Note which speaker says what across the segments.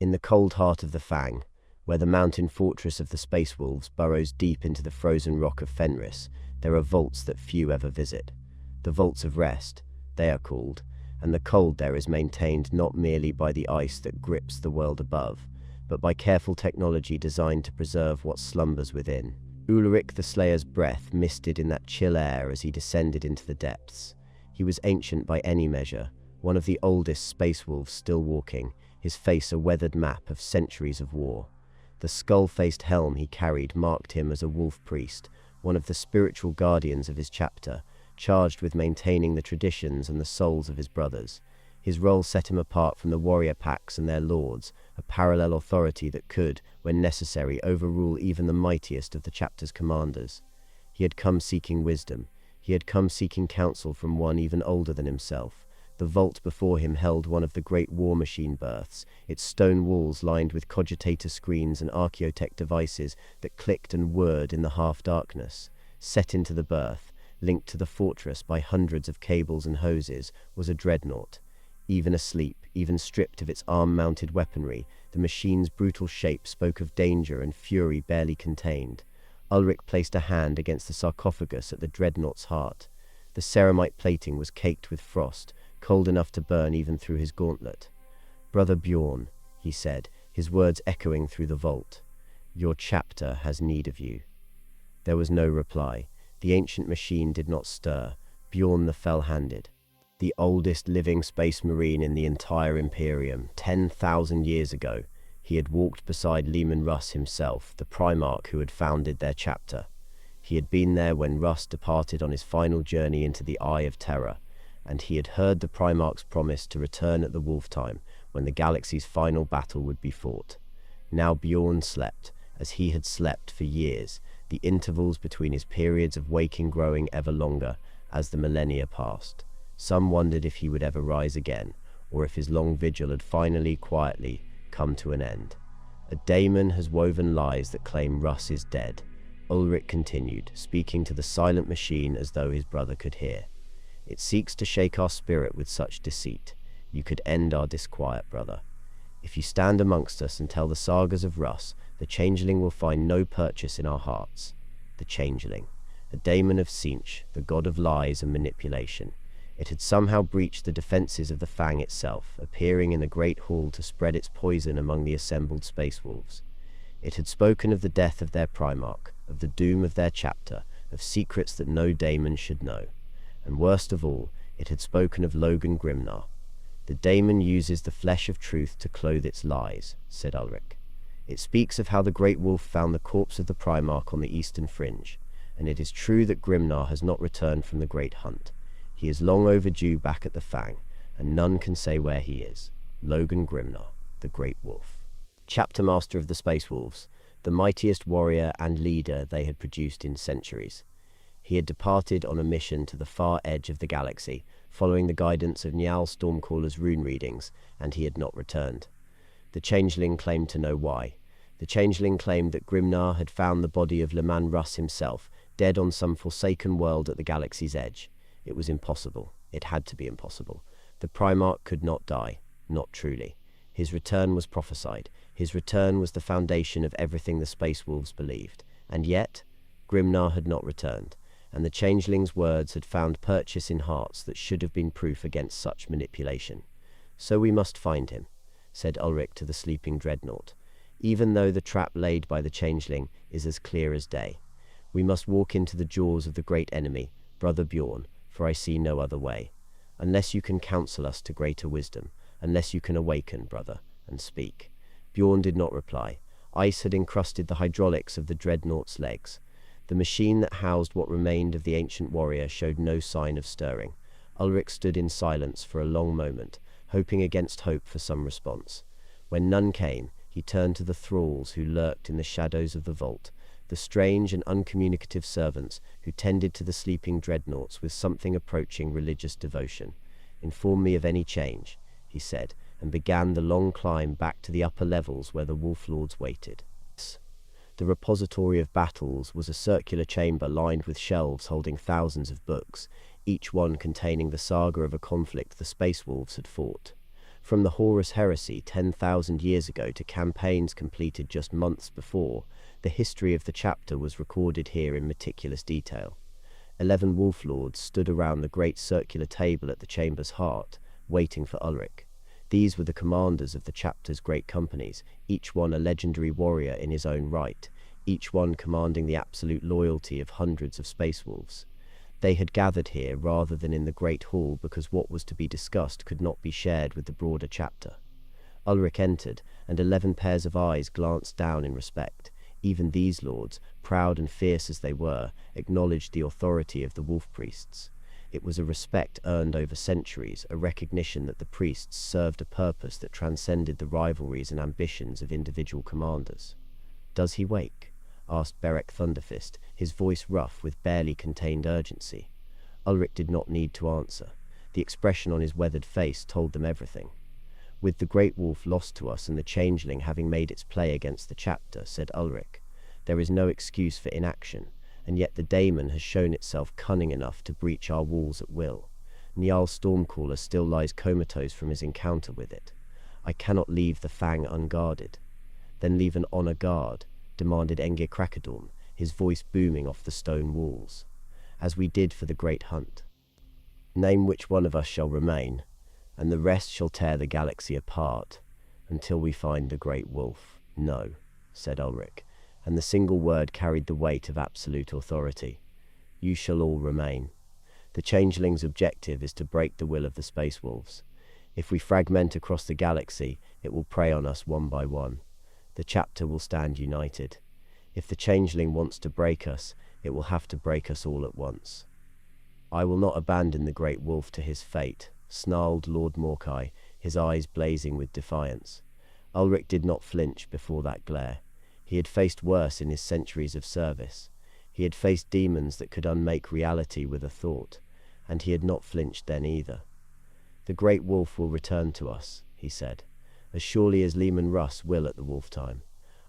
Speaker 1: In the cold heart of the Fang, where the mountain fortress of the Space Wolves burrows deep into the frozen rock of Fenris, there are vaults that few ever visit. The Vaults of Rest, they are called, and the cold there is maintained not merely by the ice that grips the world above, but by careful technology designed to preserve what slumbers within. Ulrik the Slayer's breath misted in that chill air as he descended into the depths. He was ancient by any measure, one of the oldest space wolves still walking, his face a weathered map of centuries of war. The skull-faced helm he carried marked him as a wolf priest, one of the spiritual guardians of his chapter, charged with maintaining the traditions and the souls of his brothers. His role set him apart from the warrior packs and their lords, a parallel authority that could, when necessary, overrule even the mightiest of the chapter's commanders. He had come seeking wisdom. He had come seeking counsel from one even older than himself. The vault before him held one of the great war machine berths, its stone walls lined with cogitator screens and archaeotech devices that clicked and whirred in the half-darkness. Set into the berth, linked to the fortress by hundreds of cables and hoses, was a dreadnought. Even asleep, even stripped of its arm-mounted weaponry, the machine's brutal shape spoke of danger and fury barely contained. Ulrik placed a hand against the sarcophagus at the dreadnought's heart. The ceramite plating was caked with frost, cold enough to burn even through his gauntlet. "Brother Bjorn," he said, his words echoing through the vault, "your chapter has need of you." There was no reply. The ancient machine did not stir. Bjorn the Fell-Handed, the oldest living space marine in the entire Imperium, 10,000 years ago, he had walked beside Leman Russ himself, the Primarch who had founded their chapter. He had been there when Russ departed on his final journey into the Eye of Terror, and he had heard the Primarch's promise to return at the Wolf Time, when the galaxy's final battle would be fought. Now Bjorn slept, as he had slept for years, the intervals between his periods of waking growing ever longer as the millennia passed. Some wondered if he would ever rise again, or if his long vigil had finally, quietly, come to an end. "A Daemon has woven lies that claim Russ is dead," Ulrik continued, speaking to the silent machine as though his brother could hear. "It seeks to shake our spirit with such deceit. You could end our disquiet, brother. If you stand amongst us and tell the sagas of Russ, the Changeling will find no purchase in our hearts." The Changeling, a daemon of Tzeentch, the god of lies and manipulation. It had somehow breached the defenses of the Fang itself, appearing in the great hall to spread its poison among the assembled space wolves. It had spoken of the death of their Primarch, of the doom of their chapter, of secrets that no daemon should know. And worst of all, it had spoken of Logan Grimnar. "The daemon uses the flesh of truth to clothe its lies," said Ulrik. "It speaks of how the Great Wolf found the corpse of the Primarch on the eastern fringe, and it is true that Grimnar has not returned from the great hunt. He is long overdue back at the Fang, and none can say where he is. Logan Grimnar, the Great Wolf." Chapter Master of the Space Wolves, the mightiest warrior and leader they had produced in centuries. He had departed on a mission to the far edge of the galaxy, following the guidance of Njal Stormcaller's rune readings, and he had not returned. The Changeling claimed to know why. The Changeling claimed that Grimnar had found the body of Leman Russ himself, dead on some forsaken world at the galaxy's edge. It was impossible. It had to be impossible. The Primarch could not die. Not truly. His return was prophesied. His return was the foundation of everything the Space Wolves believed. And yet, Grimnar had not returned, and the Changeling's words had found purchase in hearts that should have been proof against such manipulation. "So we must find him," said Ulrik to the sleeping dreadnought, "even though the trap laid by the Changeling is as clear as day. We must walk into the jaws of the great enemy, Brother Bjorn, for I see no other way. Unless you can counsel us to greater wisdom, unless you can awaken, brother, and speak." Bjorn did not reply. Ice had encrusted the hydraulics of the dreadnought's legs. The machine that housed what remained of the ancient warrior showed no sign of stirring. Ulrik stood in silence for a long moment, hoping against hope for some response. When none came, he turned to the thralls who lurked in the shadows of the vault, the strange and uncommunicative servants who tended to the sleeping dreadnoughts with something approaching religious devotion. "Inform me of any change," he said, and began the long climb back to the upper levels where the Wolf Lords waited. The repository of battles was a circular chamber lined with shelves holding thousands of books, each one containing the saga of a conflict the Space Wolves had fought. From the Horus heresy 10,000 years ago to campaigns completed just months before, the history of the chapter was recorded here in meticulous detail. 11 wolf lords stood around the great circular table at the chamber's heart, waiting for Ulrik. These were the commanders of the chapter's great companies, each one a legendary warrior in his own right, each one commanding the absolute loyalty of hundreds of space wolves. They had gathered here rather than in the great hall because what was to be discussed could not be shared with the broader chapter. Ulrik entered, and 11 pairs of eyes glanced down in respect. Even these lords, proud and fierce as they were, acknowledged the authority of the wolf priests. It was a respect earned over centuries, a recognition that the priests served a purpose that transcended the rivalries and ambitions of individual commanders. "Does he wake?" asked Beric Thunderfist, his voice rough with barely contained urgency. Ulrik did not need to answer. The expression on his weathered face told them everything. "With the Great Wolf lost to us and the Changeling having made its play against the chapter," said Ulrik, "there is no excuse for inaction, and yet the Daemon has shown itself cunning enough to breach our walls at will. Niall Stormcaller still lies comatose from his encounter with it. I cannot leave the Fang unguarded." "Then leave an honor guard," demanded Engir Krakadorm, his voice booming off the stone walls. "As we did for the great hunt. Name which one of us shall remain, and the rest shall tear the galaxy apart, until we find the Great Wolf." "No," said Ulrik, and the single word carried the weight of absolute authority. "You shall all remain. The Changeling's objective is to break the will of the Space Wolves. If we fragment across the galaxy, it will prey on us one by one. The chapter will stand united. If the Changeling wants to break us, it will have to break us all at once." "I will not abandon the Great Wolf to his fate," snarled Lord Morkai, his eyes blazing with defiance. Ulrik did not flinch before that glare. He had faced worse in his centuries of service. He had faced demons that could unmake reality with a thought, and he had not flinched then either. "The Great Wolf will return to us," he said, "as surely as Leman Russ will at the wolf time.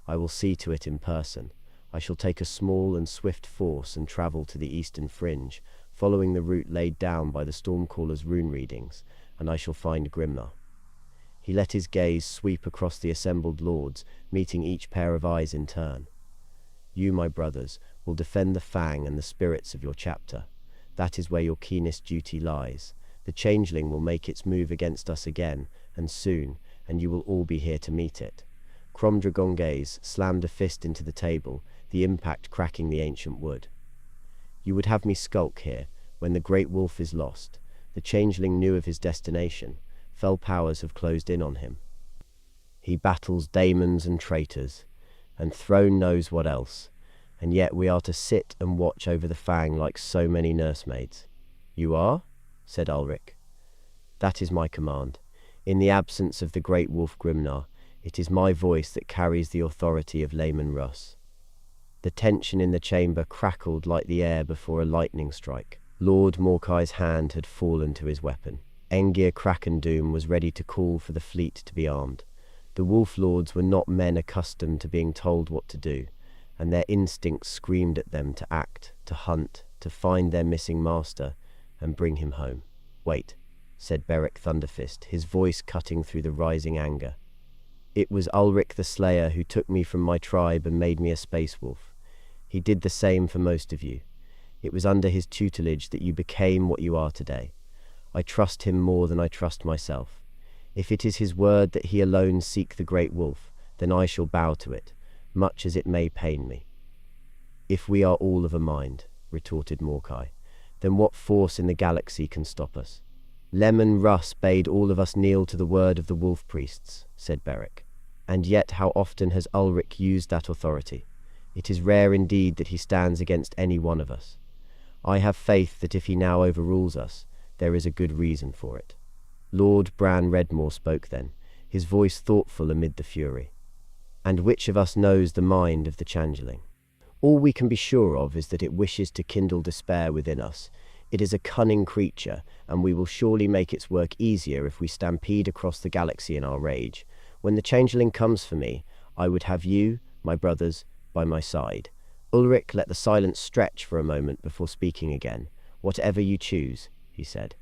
Speaker 1: I will see to it in person. I shall take a small and swift force and travel to the eastern fringe, following the route laid down by the Stormcaller's rune readings, and I shall find Grimnar." He let his gaze sweep across the assembled lords, meeting each pair of eyes in turn. "You, my brothers, will defend the Fang and the spirits of your chapter. That is where your keenest duty lies. The Changeling will make its move against us again, and soon, and you will all be here to meet it." Cromdragongaze slammed a fist into the table, the impact cracking the ancient wood. "You would have me skulk here, when the Great Wolf is lost. The Changeling knew of his destination. Fell powers have closed in on him. He battles daemons and traitors, and Throne knows what else, and yet we are to sit and watch over the Fang like so many nursemaids." "You are?" said Ulrik. "That is my command. In the absence of the Great Wolf Grimnar, it is my voice that carries the authority of Leman Russ." The tension in the chamber crackled like the air before a lightning strike. Lord Morkai's hand had fallen to his weapon. Engir Krakendum was ready to call for the fleet to be armed. The wolf lords were not men accustomed to being told what to do, and their instincts screamed at them to act, to hunt, to find their missing master, and bring him home. "Wait," said Beric Thunderfist, his voice cutting through the rising anger. "It was Ulrik the Slayer who took me from my tribe and made me a space wolf. He did the same for most of you. It was under his tutelage that you became what you are today. I trust him more than I trust myself. If it is his word that he alone seek the Great Wolf, then I shall bow to it, much as it may pain me." "If we are all of a mind," retorted Morkai, "then what force in the galaxy can stop us?" "Leman Russ bade all of us kneel to the word of the wolf priests," said Beric. "And yet how often has Ulrik used that authority? It is rare indeed that he stands against any one of us. I have faith that if he now overrules us, there is a good reason for it." Lord Bran Redmore spoke then, his voice thoughtful amid the fury. "And which of us knows the mind of the Changeling? All we can be sure of is that it wishes to kindle despair within us. It is a cunning creature, and we will surely make its work easier if we stampede across the galaxy in our rage. When the Changeling comes for me, I would have you, my brothers, by my side." Ulrik let the silence stretch for a moment before speaking again. "Whatever you choose," he said.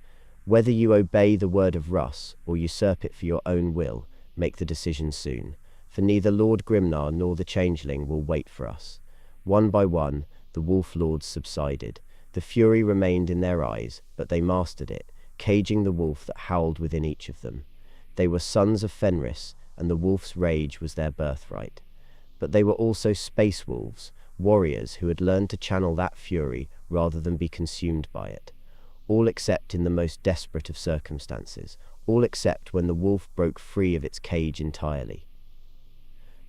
Speaker 1: Whether you obey the word of Russ or usurp it for your own will, make the decision soon, for neither Lord Grimnar nor the Changeling will wait for us." One by one, the wolf lords subsided. The fury remained in their eyes, but they mastered it, caging the wolf that howled within each of them. They were sons of Fenris, and the wolf's rage was their birthright. But they were also space wolves, warriors who had learned to channel that fury rather than be consumed by it. All except in the most desperate of circumstances, all except when the wolf broke free of its cage entirely.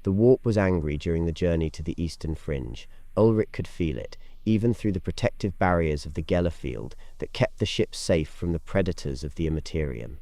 Speaker 1: The warp was angry during the journey to the eastern fringe. Ulrik could feel it, even through the protective barriers of the Gellerfield that kept the ships safe from the predators of the Immaterium.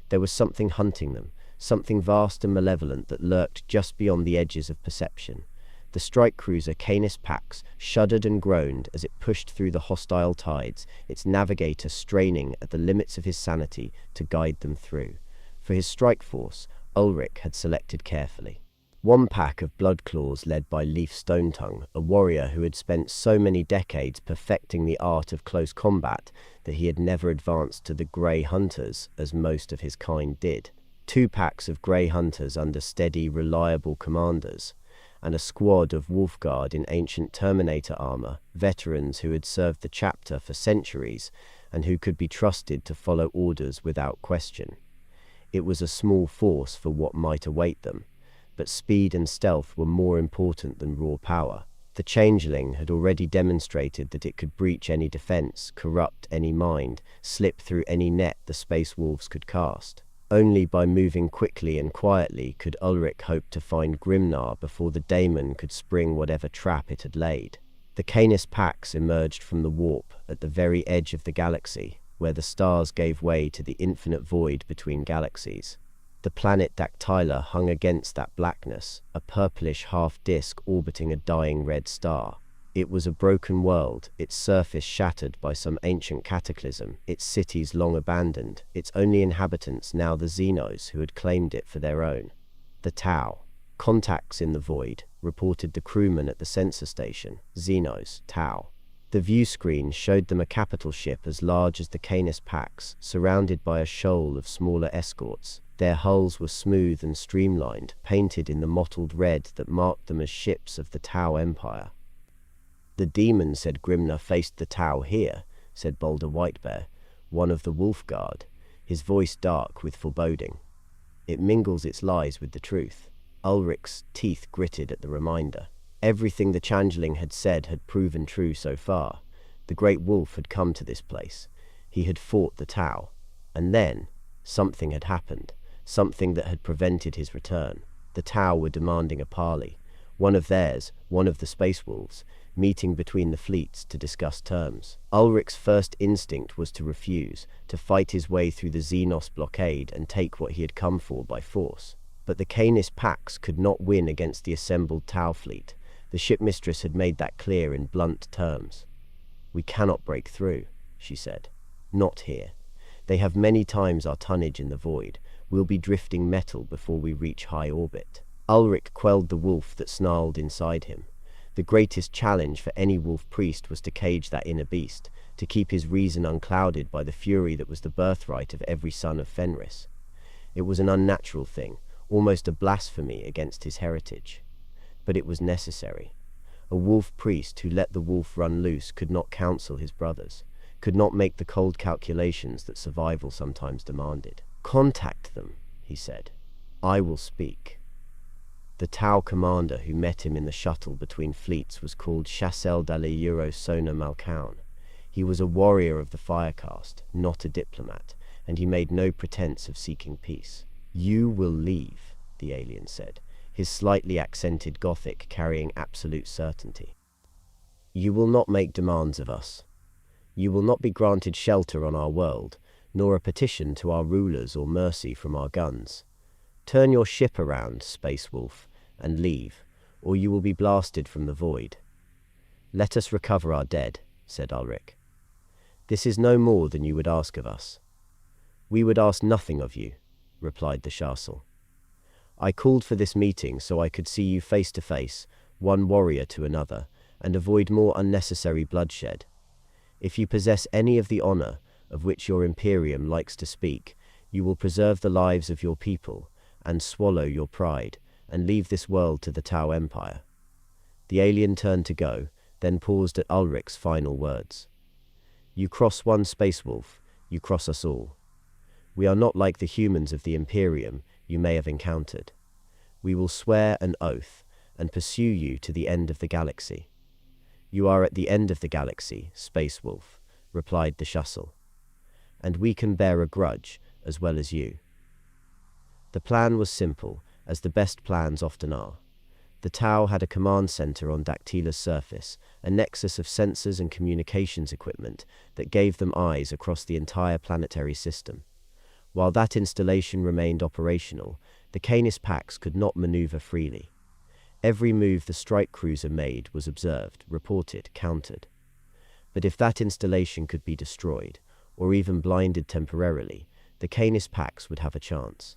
Speaker 1: There was something hunting them, something vast and malevolent that lurked just beyond the edges of perception. The strike cruiser Canis Pax shuddered and groaned as it pushed through the hostile tides, its navigator straining at the limits of his sanity to guide them through. For his strike force, Ulrik had selected carefully. One pack of Bloodclaws led by Leif Stonetongue, a warrior who had spent so many decades perfecting the art of close combat that he had never advanced to the Grey Hunters as most of his kind did. 2 packs of Grey Hunters under steady, reliable commanders, and a squad of Wolfguard in ancient Terminator armor, veterans who had served the chapter for centuries and who could be trusted to follow orders without question. It was a small force for what might await them, but speed and stealth were more important than raw power. The Changeling had already demonstrated that it could breach any defense, corrupt any mind, slip through any net the space wolves could cast. Only by moving quickly and quietly could Ulrik hope to find Grimnar before the Daemon could spring whatever trap it had laid. The Canis Pax emerged from the warp at the very edge of the galaxy, where the stars gave way to the infinite void between galaxies. The planet Dactyla hung against that blackness, a purplish half-disk orbiting a dying red star. It was a broken world, its surface shattered by some ancient cataclysm, its cities long abandoned, its only inhabitants now the Xenos who had claimed it for their own. The Tau. Contacts in the void, reported the crewman at the sensor station. Xenos, Tau. The view screen showed them a capital ship as large as the Canis Pax, surrounded by a shoal of smaller escorts. Their hulls were smooth and streamlined, painted in the mottled red that marked them as ships of the Tau Empire. "The demon," said Grimnar, "faced the Tau here," said Boulder Whitebear, one of the Wolf Guard, his voice dark with foreboding. "It mingles its lies with the truth." Ulrik's teeth gritted at the reminder. Everything the Changeling had said had proven true so far. The Great Wolf had come to this place. He had fought the Tau. And then, something had happened. Something that had prevented his return. The Tau were demanding a parley. One of theirs, one of the Space Wolves, meeting between the fleets to discuss terms. Ulrik's first instinct was to refuse, to fight his way through the Xenos blockade and take what he had come for by force. But the Canis Pax could not win against the assembled Tau fleet. The shipmistress had made that clear in blunt terms. "We cannot break through," she said. "Not here. They have many times our tonnage in the void. We'll be drifting metal before we reach high orbit." Ulrik quelled the wolf that snarled inside him. The greatest challenge for any wolf priest was to cage that inner beast, to keep his reason unclouded by the fury that was the birthright of every son of Fenris. It was an unnatural thing, almost a blasphemy against his heritage. But it was necessary. A wolf priest who let the wolf run loose could not counsel his brothers, could not make the cold calculations that survival sometimes demanded. "Contact them," he said. "I will speak." The Tau commander who met him in the shuttle between fleets was called Shas'el Malcaon. He was a warrior of the fire caste, not a diplomat, and he made no pretense of seeking peace. "You will leave," the alien said, his slightly accented Gothic carrying absolute certainty. "You will not make demands of us. You will not be granted shelter on our world, nor a petition to our rulers or mercy from our guns. Turn your ship around, Space Wolf, and leave, or you will be blasted from the void." "Let us recover our dead," said Ulrik. "This is no more than you would ask of us." "We would ask nothing of you," replied the Shas'el. "I called for this meeting so I could see you face to face, one warrior to another, and avoid more unnecessary bloodshed. If you possess any of the honor, of which your Imperium likes to speak, you will preserve the lives of your people, and swallow your pride, and leave this world to the Tau Empire." The alien turned to go, then paused at Ulrik's final words. "You cross one space wolf, you cross us all. We are not like the humans of the Imperium you may have encountered. We will swear an oath and pursue you to the end of the galaxy." "You are at the end of the galaxy, Space Wolf," replied the Shas'el, "and we can bear a grudge as well as you." The plan was simple, as the best plans often are. The Tau had a command center on Dactyla's surface, a nexus of sensors and communications equipment that gave them eyes across the entire planetary system. While that installation remained operational, the Canis Pax could not maneuver freely. Every move the strike cruiser made was observed, reported, countered. But if that installation could be destroyed, or even blinded temporarily, the Canis Pax would have a chance.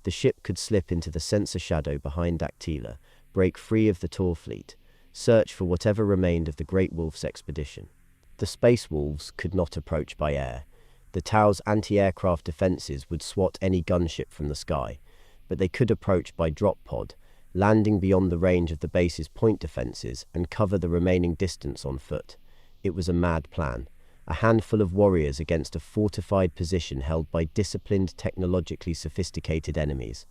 Speaker 1: The ship could slip into the sensor shadow behind Dactyla, break free of the Tor fleet, search for whatever remained of the Great Wolf's expedition. The Space Wolves could not approach by air. The Tau's anti-aircraft defenses would swat any gunship from the sky, but they could approach by drop pod, landing beyond the range of the base's point defenses and cover the remaining distance on foot. It was a mad plan. A handful of warriors against a fortified position held by disciplined, technologically sophisticated enemies.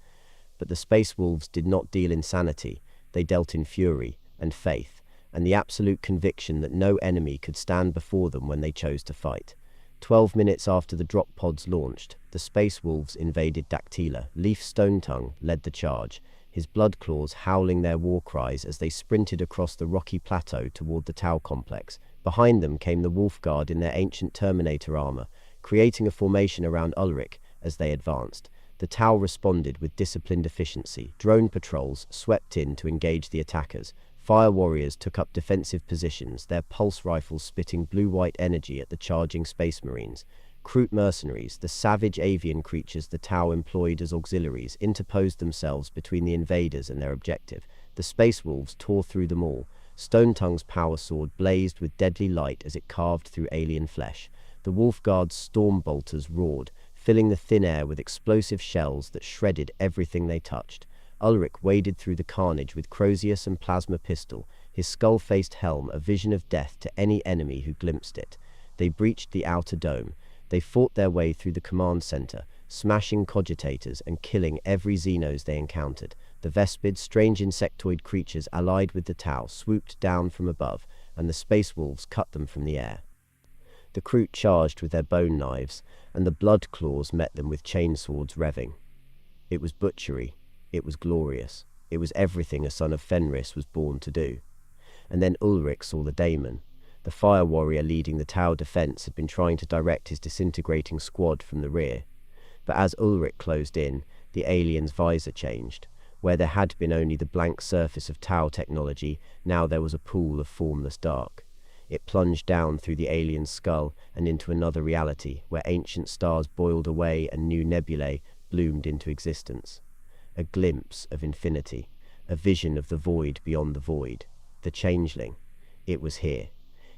Speaker 1: But the Space Wolves did not deal in sanity, they dealt in fury and faith, and the absolute conviction that no enemy could stand before them when they chose to fight. 12 minutes after the drop pods launched, the Space Wolves invaded Dactyla. Leaf Stonetongue led the charge, his blood claws howling their war cries as they sprinted across the rocky plateau toward the Tau complex. Behind them came the Wolf Guard in their ancient Terminator armor, creating a formation around Ulrik as they advanced. The Tau responded with disciplined efficiency. Drone patrols swept in to engage the attackers. Fire warriors took up defensive positions, their pulse rifles spitting blue-white energy at the charging space marines. Kroot mercenaries, the savage avian creatures the Tau employed as auxiliaries, interposed themselves between the invaders and their objective. The Space Wolves tore through them all. Stonetongue's power sword blazed with deadly light as it carved through alien flesh. The Wolf Guard's storm bolters roared, filling the thin air with explosive shells that shredded everything they touched. Ulrik waded through the carnage with Crozius and plasma pistol, his skull-faced helm a vision of death to any enemy who glimpsed it. They breached the outer dome. They fought their way through the command center, smashing cogitators and killing every Xenos they encountered. The Vespids, strange insectoid creatures allied with the Tau, swooped down from above, and the Space Wolves cut them from the air. The Kroot charged with their bone knives, and the blood claws met them with chainswords revving. It was butchery. It was glorious. It was everything a son of Fenris was born to do. And then Ulrik saw the Daemon. The fire warrior leading the Tau defense had been trying to direct his disintegrating squad from the rear. But as Ulrik closed in, the alien's visor changed. Where there had been only the blank surface of Tau technology, now there was a pool of formless dark. It plunged down through the alien's skull and into another reality, where ancient stars boiled away and new nebulae bloomed into existence. A glimpse of infinity, a vision of the void beyond the void. The Changeling. It was here.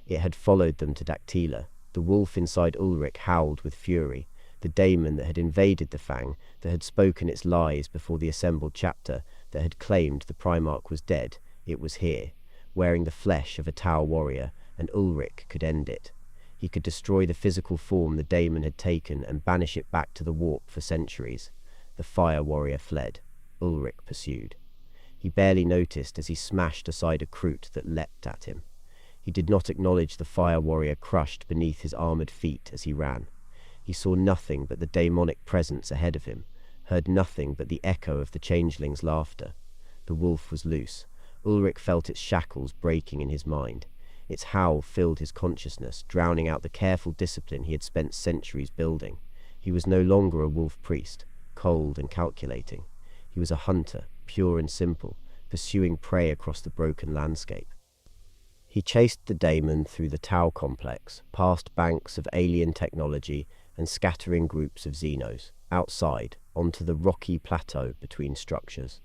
Speaker 1: It had followed them to Dactyla. The wolf inside Ulrik howled with fury. The Daemon that had invaded the Fang, that had spoken its lies before the assembled chapter, that had claimed the Primarch was dead. It was here, wearing the flesh of a Tau warrior, and Ulrik could end it. He could destroy the physical form the Daemon had taken and banish it back to the warp for centuries. The fire warrior fled. Ulrik pursued. He barely noticed as he smashed aside a Kroot that leapt at him. He did not acknowledge the fire warrior crushed beneath his armored feet as he ran. He saw nothing but the daemonic presence ahead of him, heard nothing but the echo of the changeling's laughter. The wolf was loose. Ulrik felt its shackles breaking in his mind. Its howl filled his consciousness, drowning out the careful discipline he had spent centuries building. He was no longer a wolf priest, cold and calculating. He was a hunter, pure and simple, pursuing prey across the broken landscape. He chased the Daemon through the Tau complex, past banks of alien technology and scattering groups of Xenos, outside, onto the rocky plateau between structures.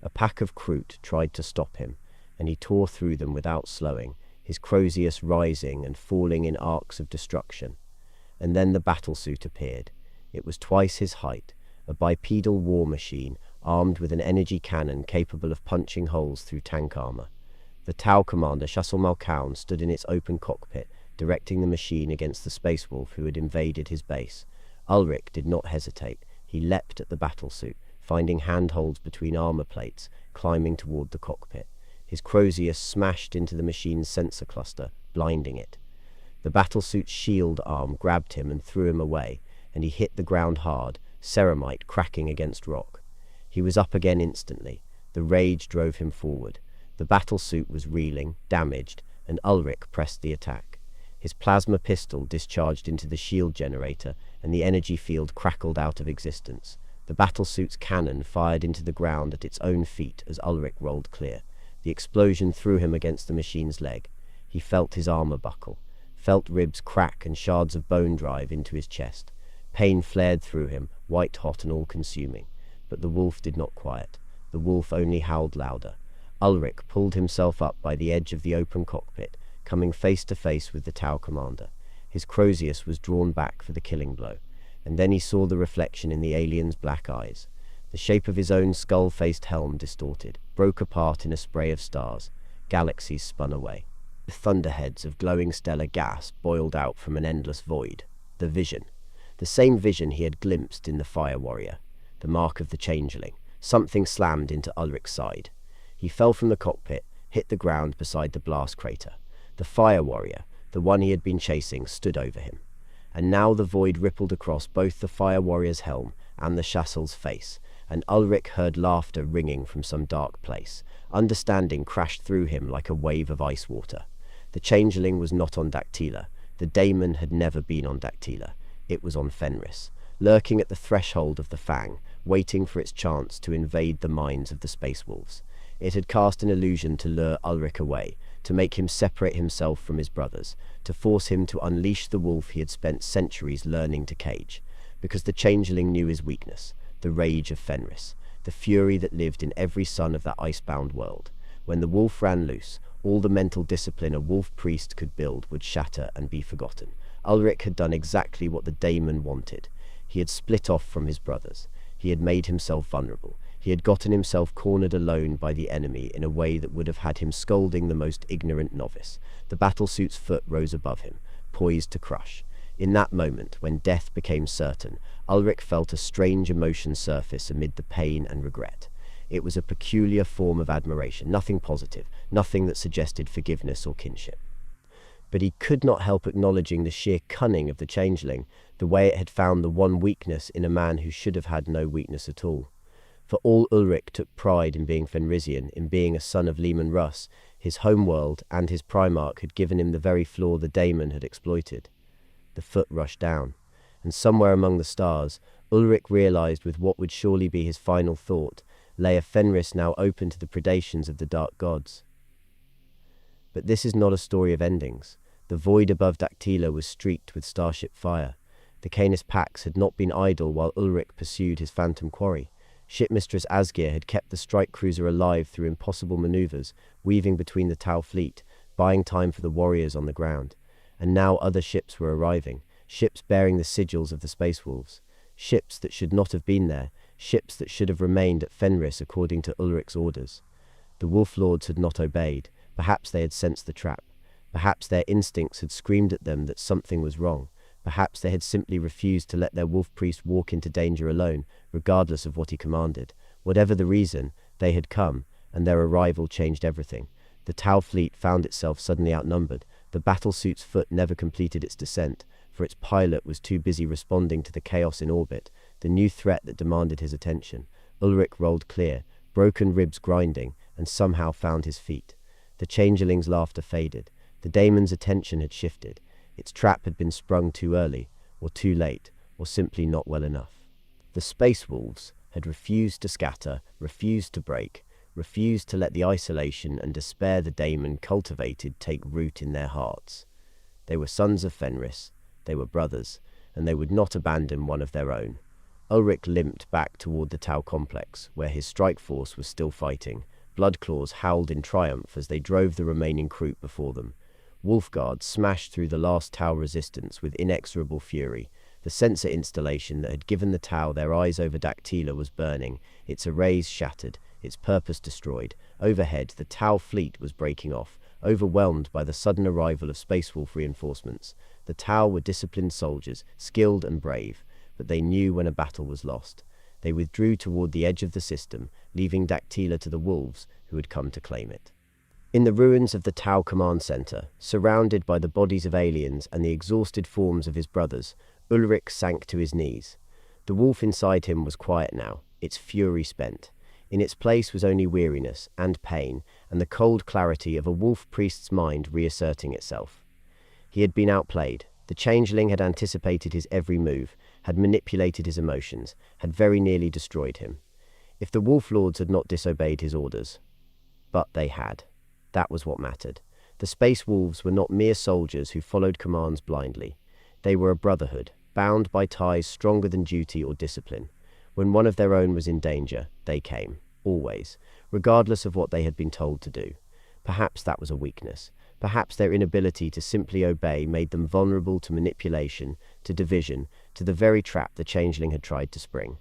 Speaker 1: A pack of Kroot tried to stop him, and he tore through them without slowing, his Crozius rising and falling in arcs of destruction. and then the battlesuit appeared. It was twice his height, a bipedal war machine armed with an energy cannon capable of punching holes through tank armor. The Tau commander, Shas'el Malcaon, stood in its open cockpit, directing the machine against the space wolf who had invaded his base. Ulrik did not hesitate. He leapt at the battlesuit, finding handholds between armor plates, climbing toward the cockpit. His crozier smashed into the machine's sensor cluster, blinding it. The battlesuit's shield arm grabbed him and threw him away, and he hit the ground hard, ceramite cracking against rock. He was up again instantly. The rage drove him forward. The battlesuit was reeling, damaged, and Ulrik pressed the attack. His plasma pistol discharged into the shield generator, and the energy field crackled out of existence. The battlesuit's cannon fired into the ground at its own feet as Ulrik rolled clear. The explosion threw him against the machine's leg. He felt his armor buckle, felt ribs crack and shards of bone drive into his chest. Pain flared through him, white-hot and all-consuming. But the wolf did not quiet. The wolf only howled louder. Ulrik pulled himself up by the edge of the open cockpit, coming face to face with the Tau commander. His crozius was drawn back for the killing blow, and then he saw the reflection in the alien's black eyes. The shape of his own skull-faced helm distorted, broke apart in a spray of stars. Galaxies spun away. The thunderheads of glowing stellar gas boiled out from an endless void. The vision. The same vision he had glimpsed in the Fire Warrior. The mark of the Changeling. Something slammed into Ulrik's side. He fell from the cockpit, hit the ground beside the blast crater. The Fire Warrior, the one he had been chasing, stood over him. And now the void rippled across both the Fire Warrior's helm and the Shas'el's face, and Ulrik heard laughter ringing from some dark place. Understanding crashed through him like a wave of ice water. The Changeling was not on Dactyla. The Daemon had never been on Dactyla. It was on Fenris, lurking at the threshold of the Fang, waiting for its chance to invade the minds of the Space Wolves. It had cast an illusion to lure Ulrik away, to make him separate himself from his brothers, to force him to unleash the wolf he had spent centuries learning to cage. Because the Changeling knew his weakness, the rage of Fenris, the fury that lived in every son of that icebound world. When the wolf ran loose, all the mental discipline a wolf priest could build would shatter and be forgotten. Ulrik had done exactly what the Daemon wanted. He had split off from his brothers. He had made himself vulnerable. He had gotten himself cornered alone by the enemy in a way that would have had him scolding the most ignorant novice. The battlesuit's foot rose above him, poised to crush. In that moment, when death became certain, Ulrik felt a strange emotion surface amid the pain and regret. It was a peculiar form of admiration, nothing positive, nothing that suggested forgiveness or kinship. But he could not help acknowledging the sheer cunning of the Changeling, the way it had found the one weakness in a man who should have had no weakness at all. For all Ulrik took pride in being Fenrisian, in being a son of Leman Russ, his homeworld and his Primarch had given him the very flaw the Daemon had exploited. The foot rushed down, and somewhere among the stars, Ulrik realized with what would surely be his final thought, lay a Fenris now open to the predations of the dark gods. But this is not a story of endings. The void above Dactyla was streaked with starship fire. The Canis Pax had not been idle while Ulrik pursued his phantom quarry. Shipmistress Asgeir had kept the strike cruiser alive through impossible maneuvers, weaving between the Tau fleet, buying time for the warriors on the ground. And now other ships were arriving, ships bearing the sigils of the Space Wolves. Ships that should not have been there, ships that should have remained at Fenris according to Ulrik's orders. The Wolf Lords had not obeyed. Perhaps they had sensed the trap. Perhaps their instincts had screamed at them that something was wrong. Perhaps they had simply refused to let their wolf priest walk into danger alone, regardless of what he commanded. Whatever the reason, they had come, and their arrival changed everything. The Tau fleet found itself suddenly outnumbered. The battlesuit's foot never completed its descent, for its pilot was too busy responding to the chaos in orbit, the new threat that demanded his attention. Ulrik rolled clear, broken ribs grinding, and somehow found his feet. The Changeling's laughter faded. The Daemon's attention had shifted. Its trap had been sprung too early, or too late, or simply not well enough. The Space Wolves had refused to scatter, refused to break, refused to let the isolation and despair the Daemon cultivated take root in their hearts. They were sons of Fenris, they were brothers, and they would not abandon one of their own. Ulrik limped back toward the Tau complex, where his strike force was still fighting. Bloodclaws howled in triumph as they drove the remaining crew before them. Wolf Guards smashed through the last Tau resistance with inexorable fury. The sensor installation that had given the Tau their eyes over Dactyla was burning, its arrays shattered, its purpose destroyed. Overhead, the Tau fleet was breaking off, overwhelmed by the sudden arrival of Space Wolf reinforcements. The Tau were disciplined soldiers, skilled and brave, but they knew when a battle was lost. They withdrew toward the edge of the system, leaving Dactyla to the wolves who had come to claim it. In the ruins of the Tau Command Center, surrounded by the bodies of aliens and the exhausted forms of his brothers, Ulrik sank to his knees. The wolf inside him was quiet now, its fury spent. In its place was only weariness and pain, and the cold clarity of a wolf priest's mind reasserting itself. He had been outplayed. The Changeling had anticipated his every move, had manipulated his emotions, had very nearly destroyed him. If the Wolf Lords had not disobeyed his orders. But they had. That was what mattered. The Space Wolves were not mere soldiers who followed commands blindly. They were a brotherhood, bound by ties stronger than duty or discipline. When one of their own was in danger, they came, always, regardless of what they had been told to do. Perhaps that was a weakness. Perhaps their inability to simply obey made them vulnerable to manipulation, to division, to the very trap the Changeling had tried to spring.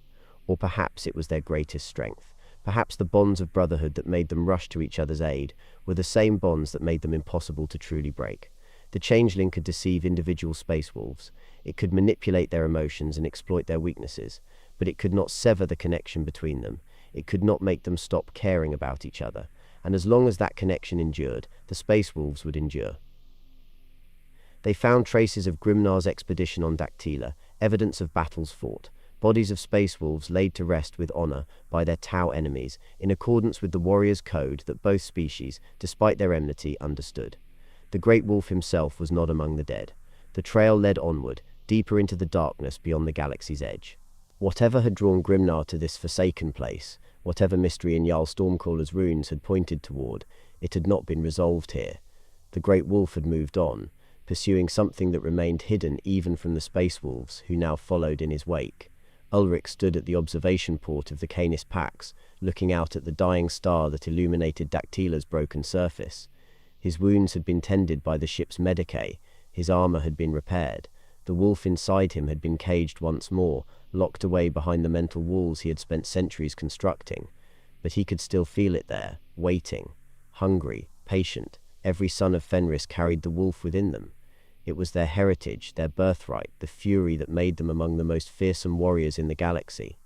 Speaker 1: Or perhaps it was their greatest strength. Perhaps the bonds of brotherhood that made them rush to each other's aid were the same bonds that made them impossible to truly break. The Changeling could deceive individual Space Wolves. It could manipulate their emotions and exploit their weaknesses, but it could not sever the connection between them. It could not make them stop caring about each other. And as long as that connection endured, the Space Wolves would endure. They found traces of Grimnar's expedition on Dactyla, evidence of battles fought, bodies of Space Wolves laid to rest with honor by their Tau enemies, in accordance with the warrior's code that both species, despite their enmity, understood. The Great Wolf himself was not among the dead. The trail led onward, deeper into the darkness beyond the galaxy's edge. Whatever had drawn Grimnar to this forsaken place, whatever mystery in Jarl Stormcaller's runes had pointed toward, it had not been resolved here. The Great Wolf had moved on, pursuing something that remained hidden even from the Space Wolves, who now followed in his wake. Ulrik stood at the observation port of the Canis Pax, looking out at the dying star that illuminated Dactyla's broken surface. His wounds had been tended by the ship's medicae, his armor had been repaired. The wolf inside him had been caged once more, locked away behind the mental walls he had spent centuries constructing. But he could still feel it there, waiting, hungry, patient. Every son of Fenris carried the wolf within them. It was their heritage, their birthright, the fury that made them among the most fearsome warriors in the galaxy.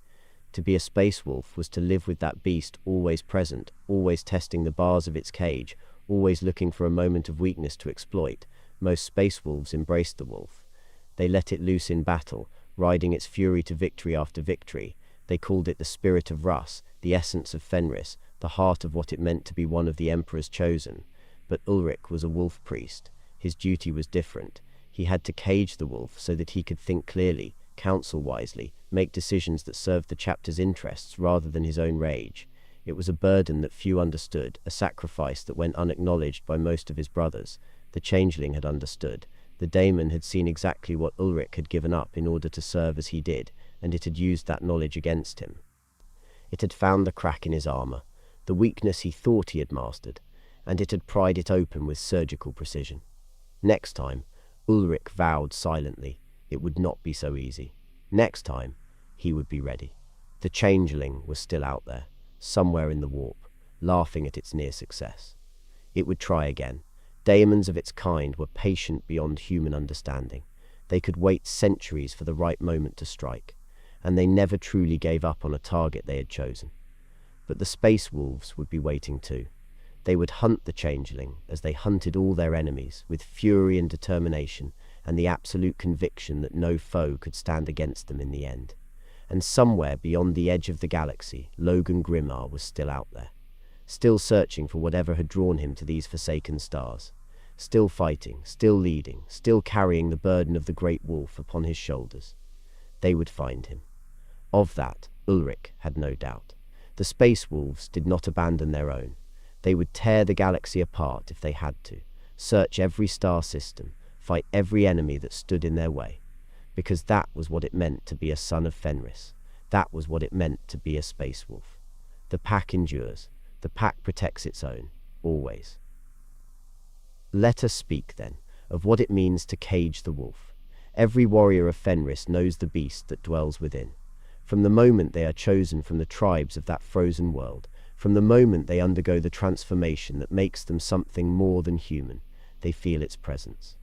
Speaker 1: To be a space wolf was to live with that beast always present, always testing the bars of its cage, always looking for a moment of weakness to exploit. Most space wolves embraced the wolf. They let it loose in battle, riding its fury to victory after victory. They called it the spirit of Russ, the essence of Fenris, the heart of what it meant to be one of the Emperor's chosen. But Ulrik was a wolf priest. His duty was different. He had to cage the wolf so that he could think clearly, counsel wisely, make decisions that served the chapter's interests rather than his own rage. It was a burden that few understood, a sacrifice that went unacknowledged by most of his brothers. The Changeling had understood. The Daemon had seen exactly what Ulrik had given up in order to serve as he did, and it had used that knowledge against him. It had found the crack in his armor, the weakness he thought he had mastered, and it had pried it open with surgical precision. Next time, Ulrik vowed silently, it would not be so easy. Next time, he would be ready. The Changeling was still out there, somewhere in the warp, laughing at its near success. It would try again. Daemons of its kind were patient beyond human understanding. They could wait centuries for the right moment to strike, and they never truly gave up on a target they had chosen. But the Space Wolves would be waiting too. They would hunt the Changeling as they hunted all their enemies, with fury and determination, and the absolute conviction that no foe could stand against them in the end. And somewhere beyond the edge of the galaxy, Logan Grimnar was still out there, still searching for whatever had drawn him to these forsaken stars, still fighting, still leading, still carrying the burden of the Great Wolf upon his shoulders. They would find him. Of that, Ulrik had no doubt. The Space Wolves did not abandon their own. They would tear the galaxy apart if they had to, search every star system, fight every enemy that stood in their way, because that was what it meant to be a son of Fenris. That was what it meant to be a Space Wolf. The pack endures. The pack protects its own, always. Let us speak, then, of what it means to cage the wolf. Every warrior of Fenris knows the beast that dwells within. From the moment they are chosen from the tribes of that frozen world, from the moment they undergo the transformation that makes them something more than human, they feel its presence.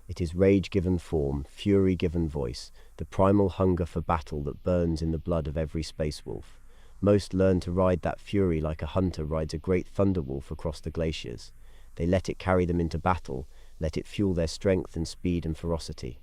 Speaker 1: It is rage given form, fury given voice, the primal hunger for battle that burns in the blood of every space wolf. Most learn to ride that fury like a hunter rides a great thunder wolf across the glaciers. They let it carry them into battle, let it fuel their strength and speed and ferocity.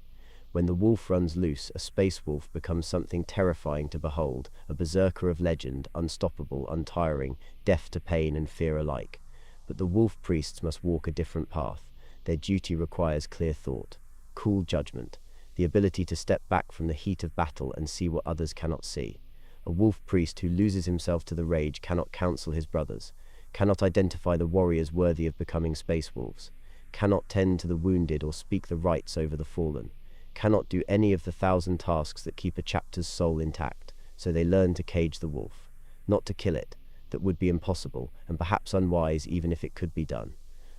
Speaker 1: When the wolf runs loose, a space wolf becomes something terrifying to behold, a berserker of legend, unstoppable, untiring, deaf to pain and fear alike. But the wolf priests must walk a different path. Their duty requires clear thought, cool judgment, the ability to step back from the heat of battle and see what others cannot see. A wolf priest who loses himself to the rage cannot counsel his brothers, cannot identify the warriors worthy of becoming space wolves, cannot tend to the wounded or speak the rights over the fallen, cannot do any of the 1,000 tasks that keep a chapter's soul intact, so they learn to cage the wolf, not to kill it. That would be impossible, and perhaps unwise even if it could be done.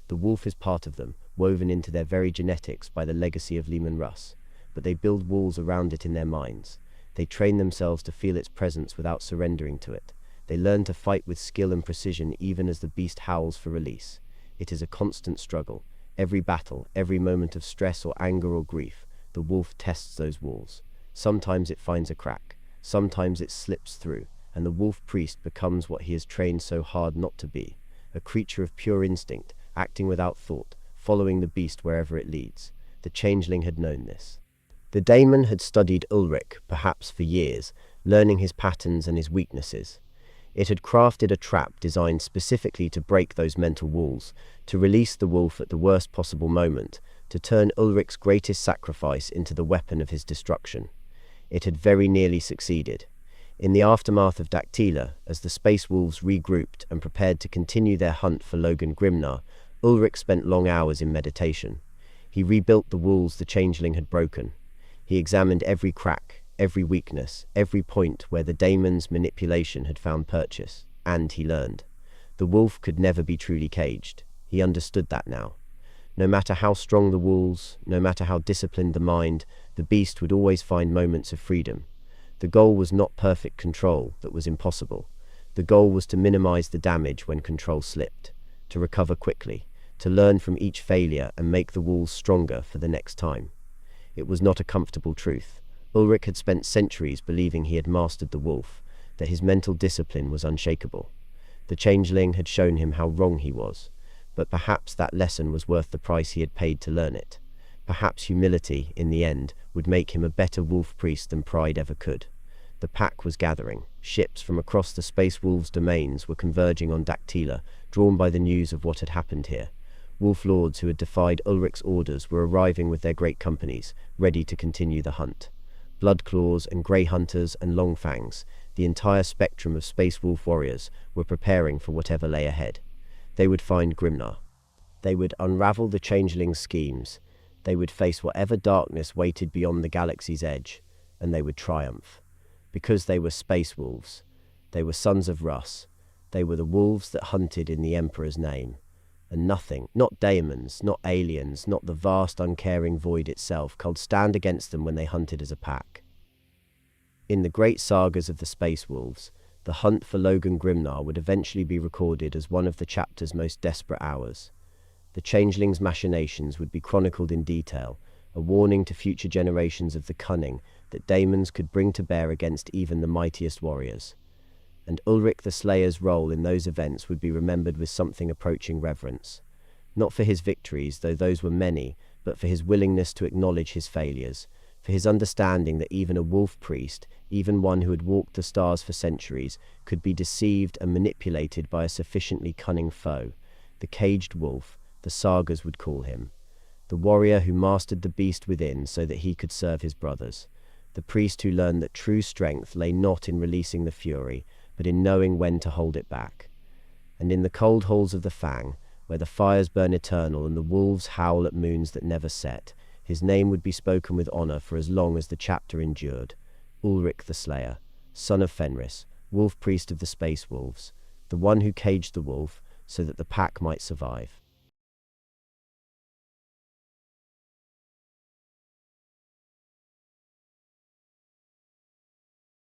Speaker 1: The wolf is part of them, woven into their very genetics by the legacy of Leman Russ, but they build walls around it in their minds. They train themselves to feel its presence without surrendering to it. They learn to fight with skill and precision even as the beast howls for release. It is a constant struggle. Every battle, every moment of stress or anger or grief, the wolf tests those walls. Sometimes it finds a crack, sometimes it slips through, and the wolf priest becomes what he has trained so hard not to be, a creature of pure instinct, acting without thought, following the beast wherever it leads. The Changeling had known this. The Daemon had studied Ulrik, perhaps for years, learning his patterns and his weaknesses. It had crafted a trap designed specifically to break those mental walls, to release the wolf at the worst possible moment, to turn Ulrik's greatest sacrifice into the weapon of his destruction. It had very nearly succeeded. In the aftermath of Dactyla, as the space wolves regrouped and prepared to continue their hunt for Logan Grimnar, Ulrik spent long hours in meditation. He rebuilt the walls the Changeling had broken. He examined every crack, every weakness, every point where the Daemon's manipulation had found purchase, and he learned. The wolf could never be truly caged. He understood that now. No matter how strong the walls, no matter how disciplined the mind, the beast would always find moments of freedom. The goal was not perfect control, that was impossible. The goal was to minimize the damage when control slipped, to recover quickly, to learn from each failure and make the walls stronger for the next time. It was not a comfortable truth. Ulrik had spent centuries believing he had mastered the wolf, that his mental discipline was unshakable. The Changeling had shown him how wrong he was, but perhaps that lesson was worth the price he had paid to learn it. Perhaps humility, in the end, would make him a better wolf priest than pride ever could. The pack was gathering. Ships from across the Space Wolves' domains were converging on Dactyla, drawn by the news of what had happened here. Wolf lords who had defied Ulrik's orders were arriving with their great companies, ready to continue the hunt. Bloodclaws and Grey Hunters and Longfangs, the entire spectrum of Space Wolf warriors, were preparing for whatever lay ahead. They would find Grimnar. They would unravel the Changeling's schemes. They would face whatever darkness waited beyond the galaxy's edge, and they would triumph. Because they were Space Wolves. They were sons of Russ. They were the wolves that hunted in the Emperor's name. And nothing, not daemons, not aliens, not the vast uncaring void itself, could stand against them when they hunted as a pack. In the great sagas of the Space Wolves, the hunt for Logan Grimnar would eventually be recorded as one of the chapter's most desperate hours. The Changeling's machinations would be chronicled in detail, a warning to future generations of the cunning that daemons could bring to bear against even the mightiest warriors. And Ulrik the Slayer's role in those events would be remembered with something approaching reverence. Not for his victories, though those were many, but for his willingness to acknowledge his failures, for his understanding that even a wolf priest, even one who had walked the stars for centuries, could be deceived and manipulated by a sufficiently cunning foe. The caged wolf, the sagas would call him. The warrior who mastered the beast within so that he could serve his brothers. The priest who learned that true strength lay not in releasing the fury, but in knowing when to hold it back. And in the cold halls of the Fang, where the fires burn eternal and the wolves howl at moons that never set, his name would be spoken with honor for as long as the chapter endured. Ulrik the Slayer, son of Fenris, wolf priest of the Space Wolves, the one who caged the wolf so that the pack might survive.